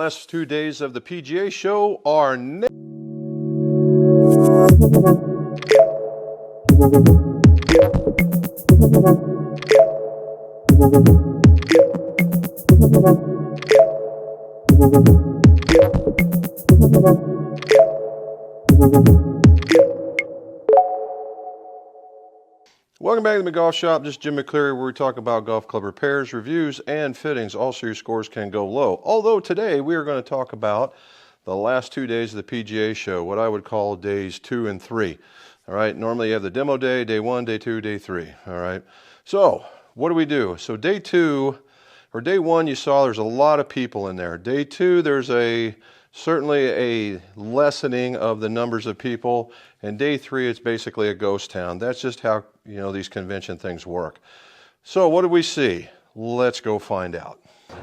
last 2 days of the PGA show are next. Welcome back to the Golf Shop. This is Jim McCleary, where we talk about golf club repairs, reviews, and fittings. Also, your scores can go low. Although today we are going to talk about the last 2 days of the PGA show, what I would call days 2 and 3. All right. Normally you have the demo day, day 1, day 2, day 3. All right. So what do we do? So day 2 or day 1, you saw there's a lot of people in there. Day 2, there's certainly a lessening of the numbers of people. And day 3, it's basically a ghost town. That's just how, these convention things work. So what did we see? Let's go find out.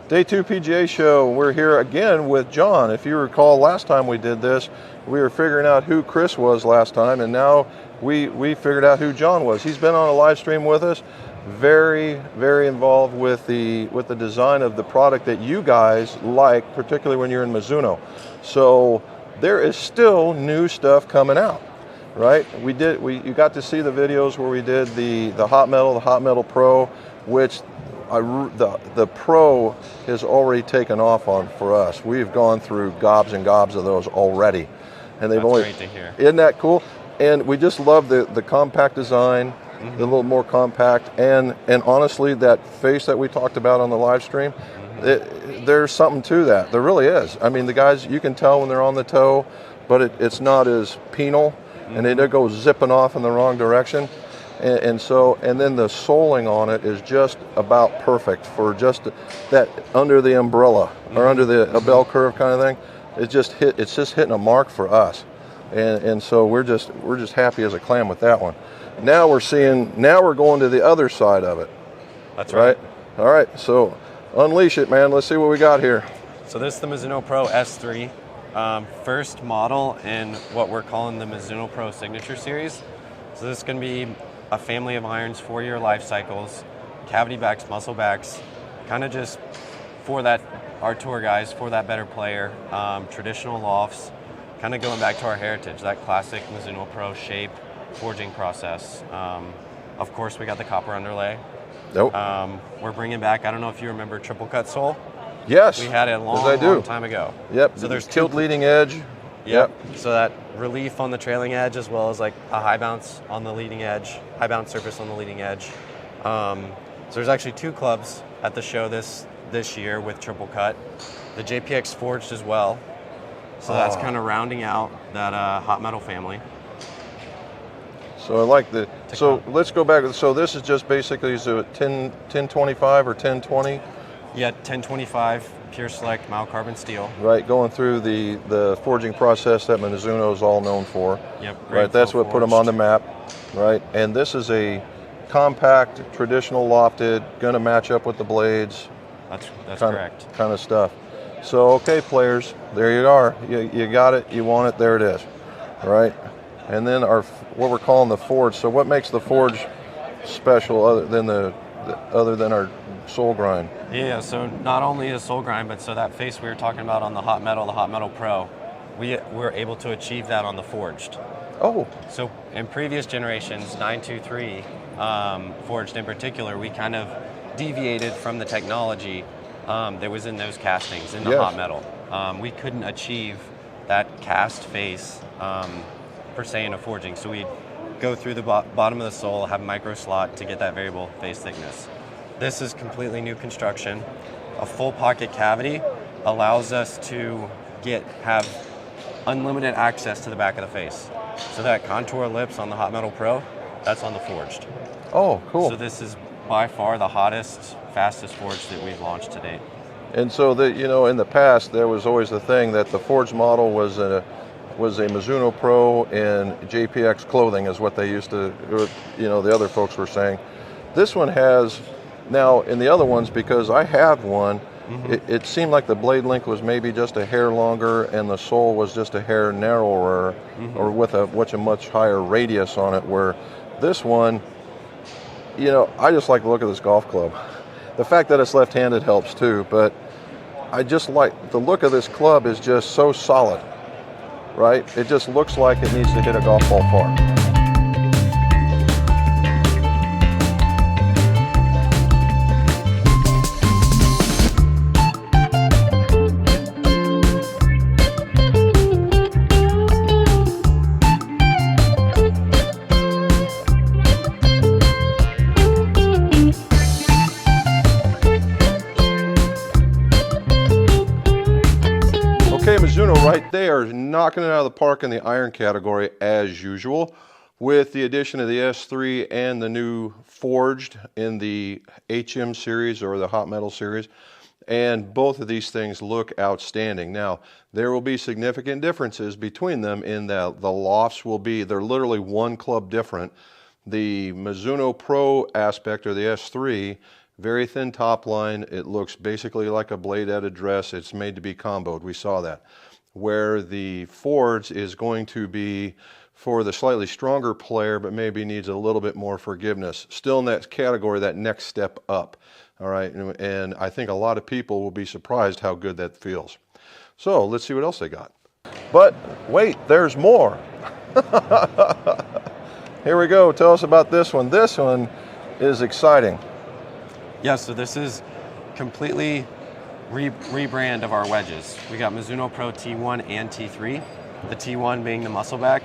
Day 2 PGA show. We're here again with John. If you recall, last time we did this, we were figuring out who Chris was last time, and now we figured out who John was. He's been on a live stream with us. Very, very involved with the design of the product that you guys like, particularly when you're in Mizuno. So there is still new stuff coming out, right? You got to see the videos where we did the Hot Metal Pro, which the Pro has already taken off on for us. We've gone through gobs and gobs of those already, and they've That's great to hear. Isn't that cool? And we just love the compact design. A little more compact, and honestly, that face that we talked about on the live stream, there's something to that. There really is. I mean, the guys, you can tell when they're on the toe, but it's not as penal, and they don't go zipping off in the wrong direction. And then the soling on it is just about perfect for just that under the umbrella or under a bell curve kind of thing. It's just hitting a mark for us, and so we're just happy as a clam with that one. Now we're going to the other side of it. That's right. All right, so unleash it, man. Let's see what we got here. So this is the Mizuno Pro S3, first model in what we're calling the Mizuno Pro Signature Series. So this is going to be a family of irons, 4-year life cycles, cavity backs, muscle backs, kind of just for our tour guys, for that better player, traditional lofts, kind of going back to our heritage, that classic Mizuno Pro shape, forging process. Of course, we got the copper underlay. Nope. We're bringing back, I don't know if you remember triple cut sole. Yes. We had it a long time ago. Yep. So there's tilt leading edge. Yep. So that relief on the trailing edge, as well as like a high bounce on the leading edge, high bounce surface on the leading edge. So there's actually 2 clubs at the show this year with triple cut. The JPX forged as well. So that's kind of rounding out that hot metal family. So I like so let's go back. So this is just basically, is it 1025 or 1020? Yeah, 1025 pure select mild carbon steel. Right, going through the forging process that Mizuno is all known for. Yep. Right, that's what put them on the map. Right, and this is a compact, traditional lofted, going to match up with the blades. That's correct. Kind of stuff. So okay, players, there you are. You got it. You want it. There it is. Right. And then what we're calling the forge. So what makes the forge special other than our sole grind? Yeah, so not only a sole grind, but so that face we were talking about on the Hot Metal Pro, we were able to achieve that on the forged. Oh. So in previous generations, 923 forged in particular, we kind of deviated from the technology that was in those castings in the hot metal. We couldn't achieve that cast face per se in a forging. So we'd go through the bottom of the sole, have micro slot to get that variable face thickness. This is completely new construction. A full pocket cavity allows us to have unlimited access to the back of the face. So that contour lips on the Hot Metal Pro, that's on the forged. Oh, cool. So this is by far the hottest, fastest forge that we've launched to date. And so in the past, there was always the thing that the forged model was a Mizuno Pro in JPX clothing, is what they used to, the other folks were saying. This one has, now in the other ones, because I have one, it seemed like the blade length was maybe just a hair longer and the sole was just a hair narrower, or with a much higher radius on it, where this one, I just like the look of this golf club. The fact that it's left-handed helps too, but I just like the look of this club is just so solid, right? It just looks like it needs to hit a golf ball far. Okay, Mizuno right there, knocking it out of the park in the iron category as usual, with the addition of the S3 and the new forged in the HM series or the hot metal series. And both of these things look outstanding. Now, there will be significant differences between them in that the lofts will be, they're literally one club different. The Mizuno Pro aspect, or the S3, very thin top line. It looks basically like a blade-headed dress. It's made to be comboed. We saw that. Where the Forge is going to be for the slightly stronger player, but maybe needs a little bit more forgiveness. Still in that category, that next step up. All right, and I think a lot of people will be surprised how good that feels. So let's see what else they got. But wait, there's more. Here we go. Tell us about this one. This one is exciting. Yeah, so this is completely rebrand of our wedges. We got Mizuno Pro T1 and T3. The T1 being the muscleback,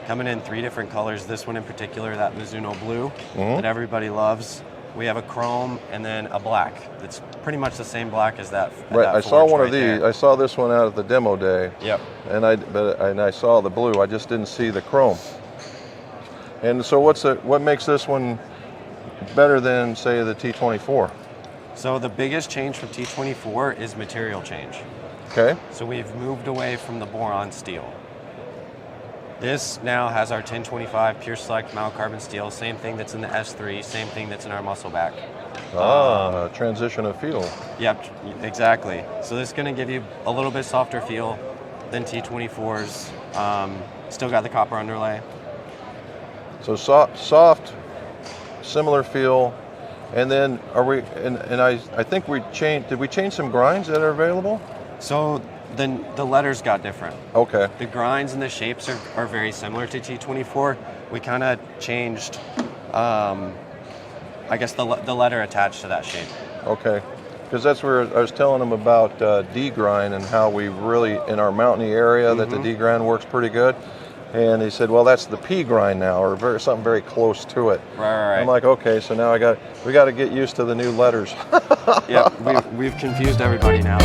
coming in 3 different colors. This one in particular, that Mizuno blue that everybody loves. We have a chrome and then a black. It's pretty much the same black as that. Right, I saw one of these. There. I saw this one out at the demo day. Yep. And I saw the blue. I just didn't see the chrome. And so what makes this one better than, say, the T24? So the biggest change from T24 is material change. Okay. So we've moved away from the boron steel. This now has our 1025 Pure Select monocarbon steel, same thing that's in the S3, same thing that's in our muscleback. Transition of feel. Yep, exactly. So this is going to give you a little bit softer feel than T24's. Still got the copper underlay. So soft, similar feel, and then I think did we change some grinds that are available? So then the letters got different. Okay. The grinds and the shapes are very similar to T24. We kind of changed, I guess, the letter attached to that shape. Okay. Because that's where I was telling them about D grind and how we really, in our mountainy area, that the D grind works pretty good. And he said, well, that's the P grind now, or something very close to it. Right. I'm like, okay, so now we got to get used to the new letters. Yeah, we've confused everybody now.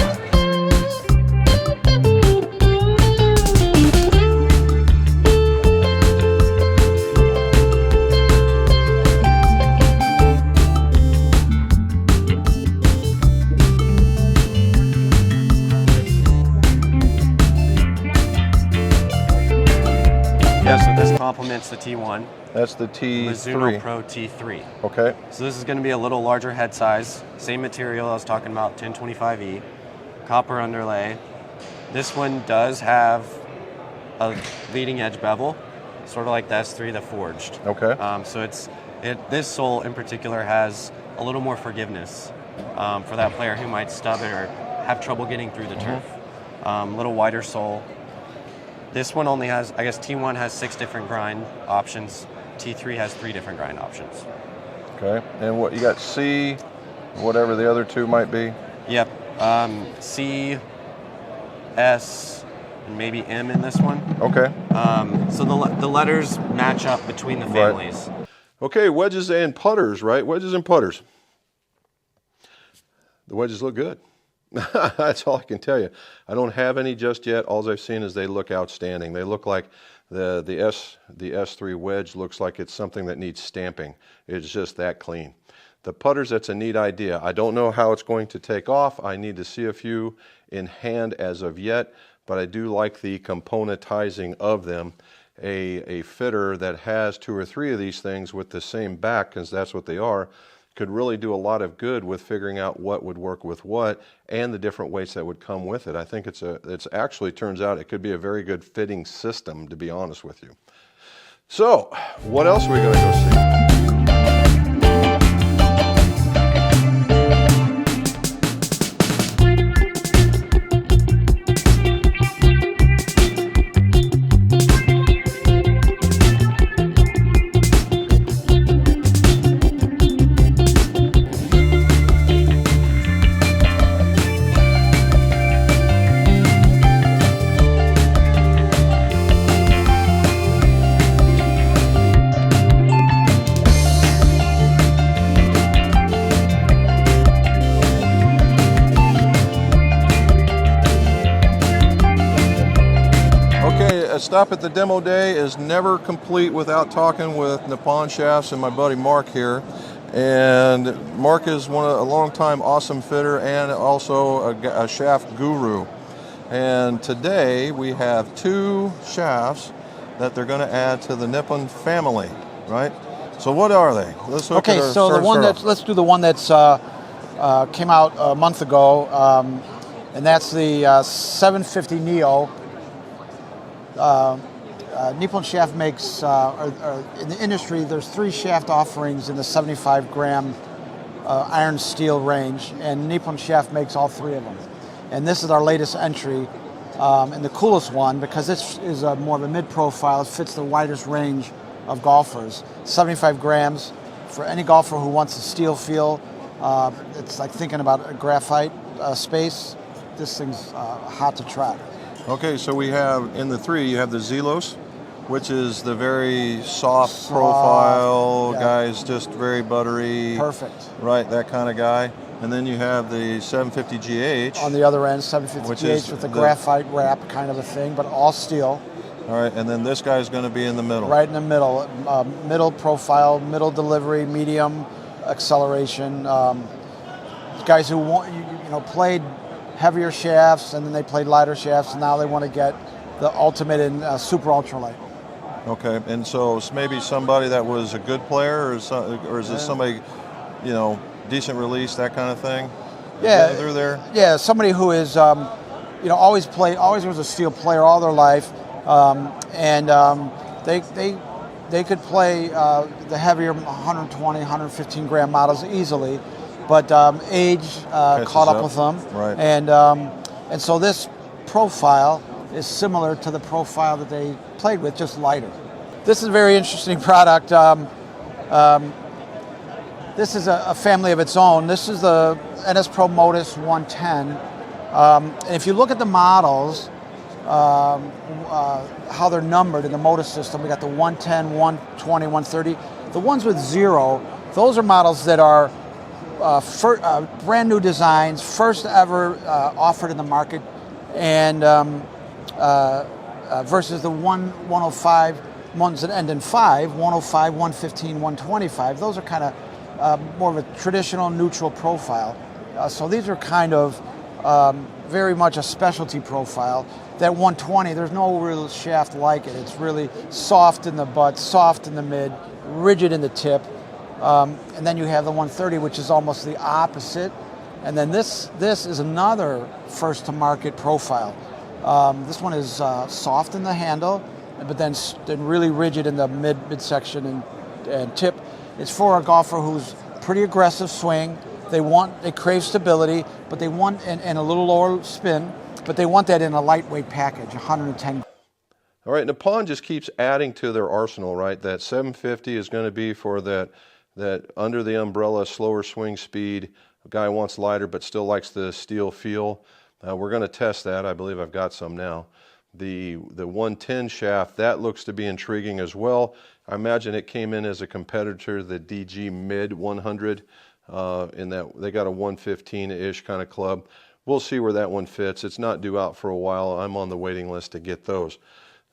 Yeah, so this complements the T1. That's the T3. Mizuno Pro T3. Okay. So this is going to be a little larger head size. Same material I was talking about, 1025E. Copper underlay. This one does have a leading edge bevel, sort of like the S3, the forged. Okay. So this sole in particular has a little more forgiveness for that player who might stub it or have trouble getting through the turf. Little wider sole. This one only has, I guess T1 has 6 different grind options. T3 has 3 different grind options. Okay, and what you got, C, whatever the other two might be? Yep, C, S, and maybe M in this one. Okay. So the letters match up between the families. Right. Okay, wedges and putters, right? Wedges and putters. The wedges look good. That's all I can tell you. I don't have any just yet. All I've seen is they look outstanding. They look like the S3 wedge looks like it's something that needs stamping. It's just that clean. The putters, that's a neat idea. I don't know how it's going to take off. I need to see a few in hand as of yet, but I do like the componentizing of them. A fitter that has 2 or 3 of these things with the same back, because that's what they are, could really do a lot of good with figuring out what would work with what and the different weights that would come with it. I think it's actually turns out it could be a very good fitting system, to be honest with you. So, what else are we going to go see? a stop at the demo day is never complete without talking with Nippon Shafts and my buddy Mark here. And Mark is a longtime awesome fitter and also a shaft guru. And today we have 2 shafts that they're going to add to the Nippon family, right? So what are they? Let's look at our, so the one let's do the one that's came out a month ago, and that's the 750 Neo. Nippon Shaft makes, in the industry, there's 3 shaft offerings in the 75 gram iron steel range, and Nippon Shaft makes all 3 of them. And this is our latest entry, and the coolest one, because this is more of a mid-profile. It fits the widest range of golfers. 75 grams for any golfer who wants a steel feel. It's like thinking about a graphite space. This thing's hot to try. Okay, so we have, in the 3, you have the Zelos, which is the very soft profile, yeah. Guys, just very buttery. Perfect. Right, that kind of guy. And then you have the 750 GH. On the other end, 750 GH with a graphite wrap kind of a thing, but all steel. All right, and then this guy's going to be in the middle. Right in the middle. Middle profile, middle delivery, medium acceleration. Guys who played heavier shafts, and then they played lighter shafts, and now they want to get the ultimate in super ultralight. Okay, and so maybe somebody that was a good player, or is this somebody, decent release, that kind of thing? Yeah, through there. Yeah, somebody who is, always was a steel player all their life, and they could play the heavier 120, 115 gram models easily, but age caught up with them, right? And so this profile is similar to the profile that they played with, just lighter. This is a very interesting product. This is a family of its own. This is the NS Pro Modus 110. And if you look at the models, how they're numbered in the Modus system, we got the 110, 120, 130. The ones with 0, those are models that are brand new designs, first ever offered in the market, and versus the 105 ones that end in 5, 105, 115, 125. Those are kind of more of a traditional neutral profile. So these are kind of very much a specialty profile. That 120, there's no real shaft like it. It's really soft in the butt, soft in the mid, rigid in the tip. And then you have the 130, which is almost the opposite. And then this is another first to market profile. This one is soft in the handle, but then really rigid in the midsection and tip. It's for a golfer who's pretty aggressive swing. They crave stability, but they want and a little lower spin, but they want that in a lightweight package, 110. All right, Nippon just keeps adding to their arsenal, right? That 750 is going to be for that under the umbrella, slower swing speed. A guy wants lighter but still likes the steel feel. We're going to test that. I believe I've got some now. The 110 shaft, that looks to be intriguing as well. I imagine it came in as a competitor to the DG Mid 100 in that they got a 115-ish kind of club. We'll see where that one fits. It's not due out for a while. I'm on the waiting list to get those.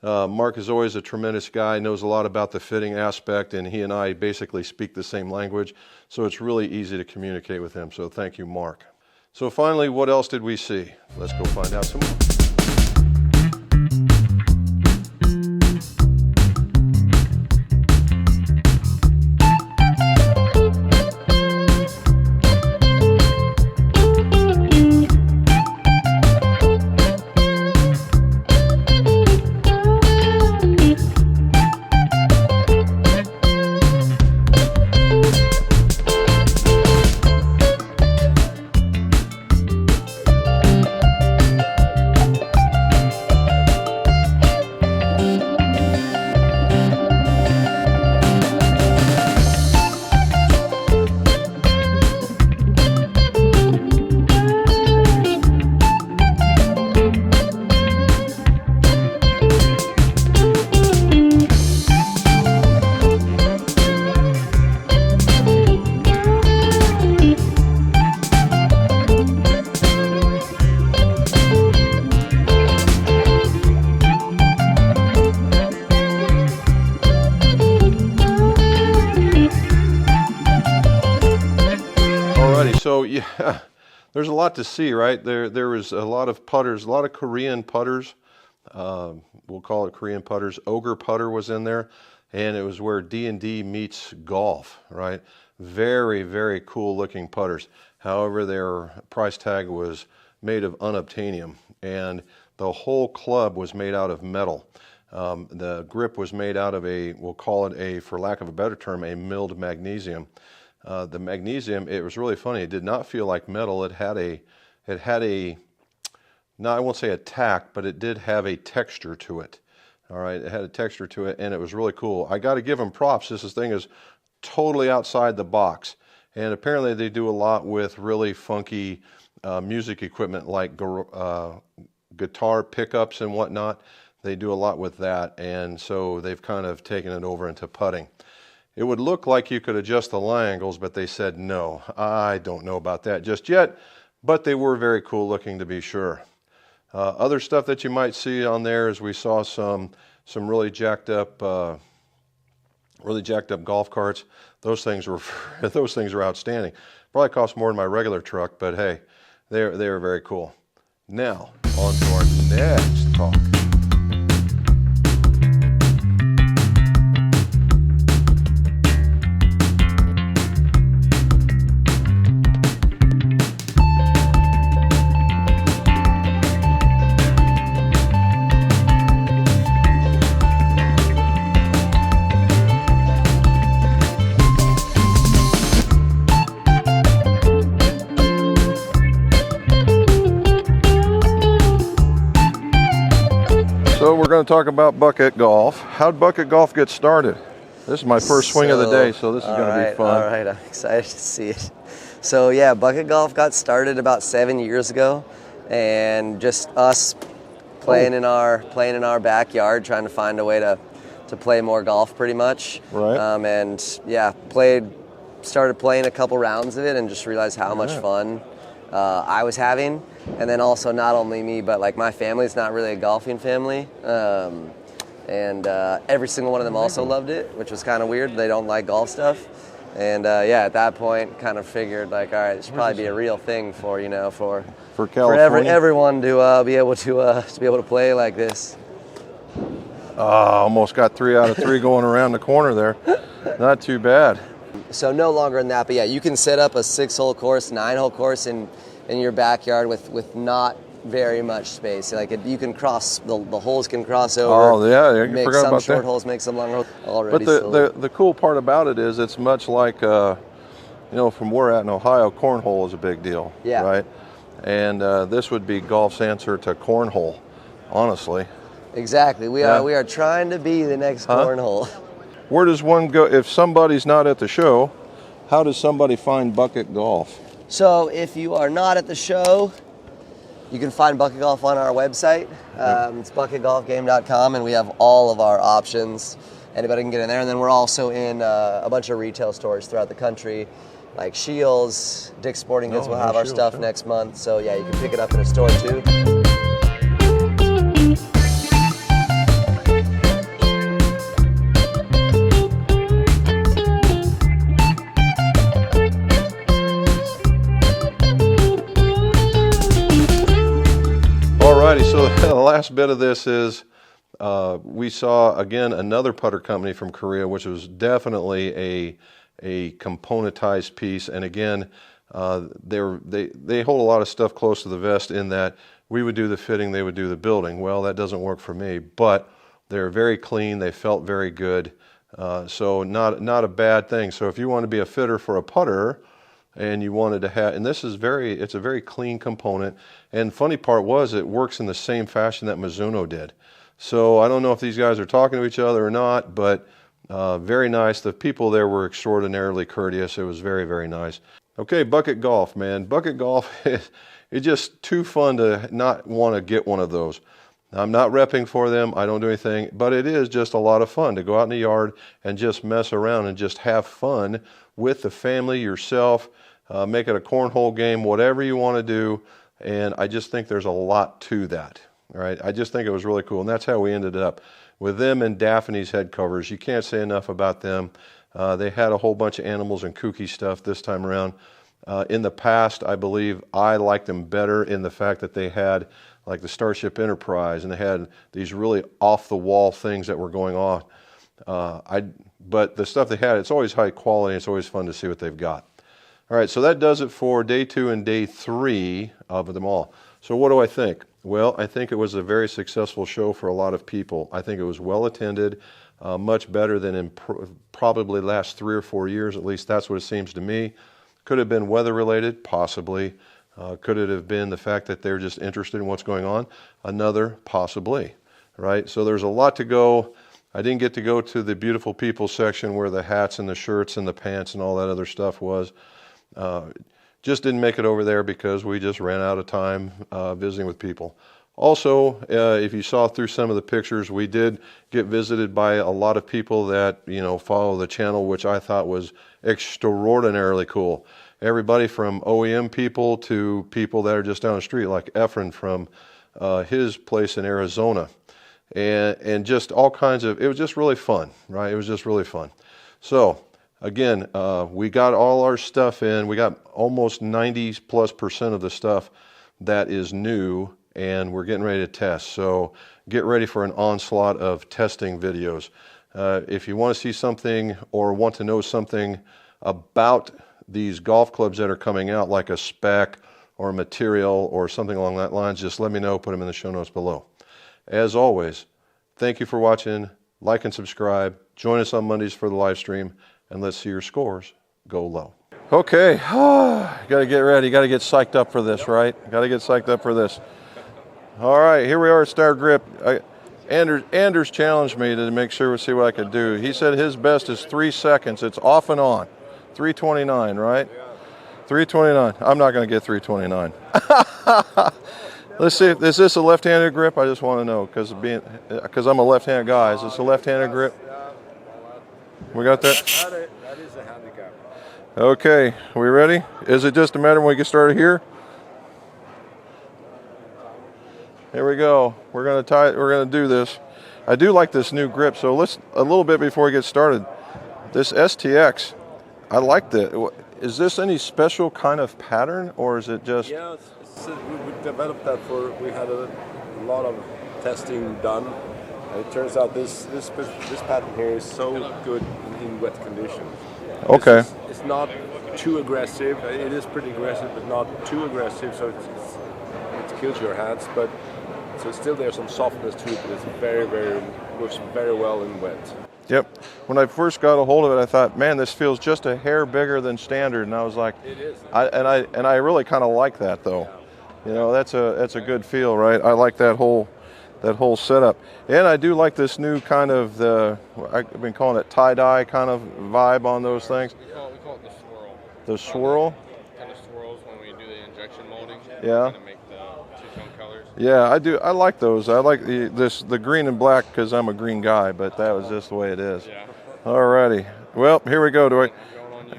Mark is always a tremendous guy, knows a lot about the fitting aspect, and he and I basically speak the same language, so it's really easy to communicate with him. So thank you, Mark. So finally, what else did we see? Let's go find out some more. Yeah, there's a lot to see, right? There was a lot of putters, a lot of Korean putters. We'll call it Korean putters. Ogre putter was in there, and it was where D&D meets golf, right? Very, very cool looking putters. However, their price tag was made of unobtainium, and the whole club was made out of metal. The grip was made out of we'll call it for lack of a better term, a milled magnesium. The magnesium, it was really funny. It did not feel like metal. It had a, no, I won't say a tack, but it did have a texture to it. All right, it had a texture to it, and it was really cool. I got to give them props. This thing is totally outside the box, and apparently they do a lot with really funky music equipment like guitar pickups and whatnot. They do a lot with that, and so they've kind of taken it over into putting. It would look like you could adjust the lie angles, but they said no. I don't know about that just yet, but they were very cool looking to be sure. Other stuff that you might see on there is we saw some really jacked up golf carts. Those things were outstanding. Probably cost more than my regular truck, but hey, they were very cool. Now on to our next talk. So we're going to talk about bucket golf. How'd bucket golf get started? This is my first swing of the day, so this is going to be fun. All right, I'm excited to see it. So yeah, bucket golf got started about 7 years ago, and just us playing in our backyard, trying to find a way to play more golf, pretty much. Right. And yeah, started playing a couple rounds of it, and just realized how much fun I was having. And then also not only me, but like my family's not really a golfing family. And every single one of them also loved it, which was kind of weird. They don't like golf stuff. And yeah, at that point, kind of figured like, all right, this should probably be a real thing for California? everyone to be able to play like this. Almost got 3 out of 3 going around the corner there. Not too bad. So no longer in that, but yeah, you can set up a 6-hole course, 9-hole course in your backyard with not very much space. Like you can cross the holes can cross over. Oh yeah, I make forgot some about short that. holes, make some long holes. But Already, the cool part about it is it's much like from where we're at in Ohio, cornhole is a big deal. Yeah. Right. And this would be golf's answer to cornhole, honestly. Exactly. We are trying to be the next cornhole. Where does one go if somebody's not at the show? How does somebody find bucket golf? So if you are not at the show, you can find bucket golf on our website. It's bucketgolfgame.com, and we have all of our options. Anybody can get in there. And then we're also in a bunch of retail stores throughout the country, like Shields, Dick's Sporting Goods will have our stuff next month. So yeah, you can pick it up in a store too. Alrighty, so the last bit of this is we saw again another putter company from Korea, which was definitely a componentized piece. And again, they hold a lot of stuff close to the vest in that we would do the fitting, they would do the building. Well, that doesn't work for me, but they're very clean. They felt very good, so not a bad thing. So if you want to be a fitter for a putter, and you wanted to have, and it's a very clean component. And funny part was it works in the same fashion that Mizuno did. So I don't know if these guys are talking to each other or not, but very nice. The people there were extraordinarily courteous. It was very, very nice. Okay, bucket golf, man. Bucket golf, it's just too fun to not want to get one of those. I'm not repping for them. I don't do anything, but it is just a lot of fun to go out in the yard and just mess around and just have fun with the family, yourself. Make it a cornhole game, whatever you want to do, and I just think there's a lot to that. All right, I just think it was really cool, and that's how we ended up with them and Daphne's head covers. You can't say enough about them. They had a whole bunch of animals and kooky stuff this time around. In the past, I believe I liked them better in the fact that they had like the Starship Enterprise, and they had these really off-the-wall things that were going on. But the stuff they had, it's always high quality. It's always fun to see what they've got. All right, so that does it for day 2 and day 3 of them all. So what do I think? Well, I think it was a very successful show for a lot of people. I think it was well attended, much better than in probably the last 3 or 4 years. At least that's what it seems to me. Could have been weather related, possibly. Could it have been the fact that they're just interested in what's going on? Another, possibly, right? So there's a lot to go. I didn't get to go to the beautiful people section where the hats and the shirts and the pants and all that other stuff was. Just didn't make it over there because we just ran out of time visiting with people. Also, if you saw through some of the pictures, we did get visited by a lot of people that, you know, follow the channel, which I thought was extraordinarily cool. Everybody from OEM people to people that are just down the street, like Efren from his place in Arizona. And just all kinds of, it was just really fun, right? It was just really fun. So, again, we got all our stuff in. We got almost 90+% of the stuff that is new, and we're getting ready to test. So get ready for an onslaught of testing videos. If you want to see something or want to know something about these golf clubs that are coming out, like a spec or a material or something along that lines, just let me know. Put them in the show notes below. As always, thank you for watching. Like and subscribe. Join us on Mondays for the live stream, and let's see your scores go low. Okay, got to get ready. Got to get psyched up for this, right? Got to get psyched up for this. All right, here we are at Star Grip. Anders challenged me to make sure we see what I could do. He said his best is 3 seconds. It's off and on. 329, right? 329. I'm not going to get 329. Let's see. Is this a left-handed grip? I just want to know because I'm a left-handed guy. Is this a left-handed grip? We got that? That is a handicap. Okay, are we ready? Is it just a matter when we get started here? Here we go. We're gonna do this. I do like this new grip. So let's a little bit before we get started. This STX, I like that. Is this any special kind of pattern, or is it just? Yeah, we developed that we had a lot of testing done. And it turns out this pattern here is so good in wet conditions. Okay. It's not too aggressive. It is pretty aggressive, but not too aggressive, so it kills your hands. But so still there's some softness to it, but it's works very well in wet. Yep. When I first got a hold of it, I thought, man, this feels just a hair bigger than standard, and I was like, it is. I really kind of like that though. Yeah. You know, that's a good feel, right? I like that whole setup, and I do like this new kind of I've been calling it tie-dye kind of vibe on those things. We call it the swirl. The swirl. Kind of swirls when we do the injection molding. Yeah. To make the two-tone colors. Yeah, I do. I like those. I like the green and black because I'm a green guy, but that was just the way it is. Yeah. Alrighty. Well, here we go.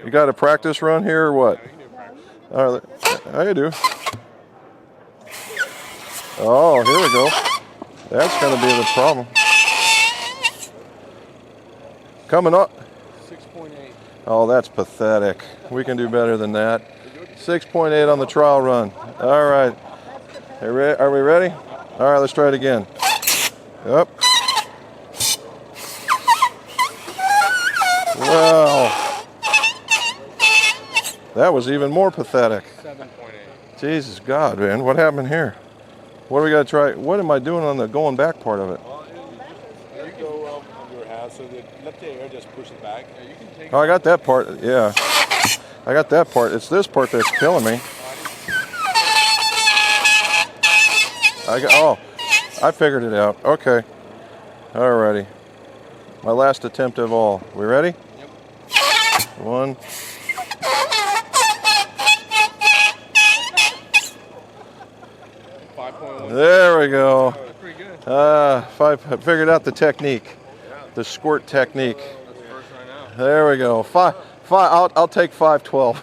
You got a practice run here or what? Yeah, you can do practice. All right, I do. Oh, here we go. That's going to be the problem. Coming up. 6.8. Oh, that's pathetic. We can do better than that. 6.8 on the trial run. All right. Are we ready? All right, let's try it again. Up. Wow. That was even more pathetic. 7.8. Jesus God, man. What happened here? What do we got to try? What am I doing on the going back part of it? Well, you go on your hand, so let the air just push it back. Yeah, you can take Oh, I got that part. Yeah. I got that part. It's this part that's killing me. I figured it out. Okay. Alrighty. My last attempt of all. We ready? Yep. 1. There we go. Pretty good. I figured out the technique, the squirt technique. That's first right now. There we go. I'll take 512.